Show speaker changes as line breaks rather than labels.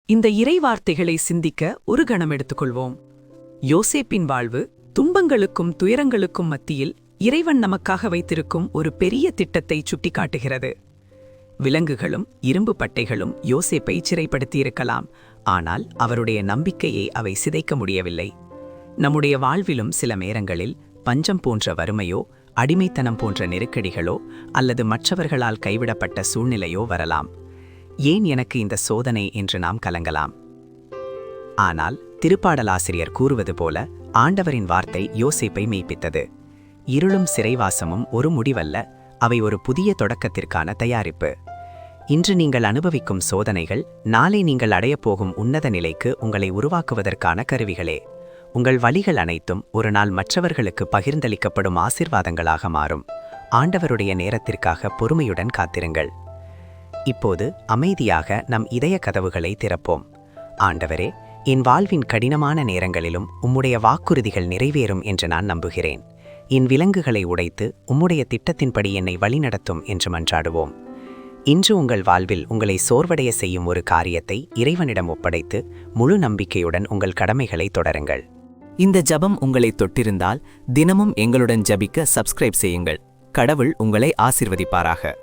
இந்த இறைவார்த்தைகளை சிந்திக்க ஒரு கணம் எடுத்துக்கொள்வோம். யோசேப்பின் வாழ்வு துன்பங்களுக்கும் துயரங்களுக்கும் மத்தியில் இறைவன் நமக்காக வைத்திருக்கும் ஒரு பெரிய திட்டத்தை சுட்டிக்காட்டுகிறது. விலங்குகளும் இரும்பு பட்டைகளும் யோசேப்பை சிறைப்படுத்தியிருக்கலாம், ஆனால் அவருடைய நம்பிக்கையை அவை சிதைக்க முடியவில்லை. நம்முடைய வாழ்விலும் சில நேரங்களில் பஞ்சம் போன்ற வறுமையோ, அடிமைத்தனம் போன்ற நெருக்கடிகளோ அல்லது மற்றவர்களால் கைவிடப்பட்ட சூழ்நிலையோ வரலாம். ஏன் எனக்கு இந்த சோதனை என்று நாம் கலங்கலாம். ஆனால் திருப்பாடலாசிரியர் கூறுவது போல ஆண்டவரின் வார்த்தை யோசேப்பை மெய்ப்பித்தது. இருளும் சிறைவாசமும் ஒரு முடிவல்ல, அவை ஒரு புதிய தொடக்கத்திற்கான தயாரிப்பு. இன்று நீங்கள் அனுபவிக்கும் சோதனைகள் நாளை நீங்கள் அடையப்போகும் உன்னத நிலைக்கு உங்களை உருவாக்குவதற்கான கருவிகளே. உங்கள் வழிகள் அனைத்தும் ஒரு நாள் மற்றவர்களுக்கு பகிர்ந்தளிக்கப்படும் ஆசீர்வாதங்களாக மாறும். ஆண்டவருடைய நேரத்திற்காக பொறுமையுடன் காத்திருங்கள். இப்போது அமைதியாக நம் இதய கதவுகளை திறப்போம். ஆண்டவரே, என் வாழ்வின் கடினமான நேரங்களிலும் உம்முடைய வாக்குறுதிகள் நிறைவேறும் என்று நான் நம்புகிறேன். என் விலங்குகளை உடைத்து உம்முடைய திட்டத்தின்படி என்னை வழிநடத்தும் என்று மன்றாடுவோம். இன்று உங்கள் வாழ்வில் உங்களை சோர்வடைய செய்யும் ஒரு காரியத்தை இறைவனிடம் ஒப்படைத்து முழு நம்பிக்கையுடன் உங்கள் கடமைகளை தொடருங்கள்.
இந்த ஜபம் உங்களை தொட்டிருந்தால் தினமும் எங்களுடன் ஜபிக்க சப்ஸ்கிரைப் செய்யுங்கள். கடவுள் உங்களை ஆசீர்வதிப்பாராக.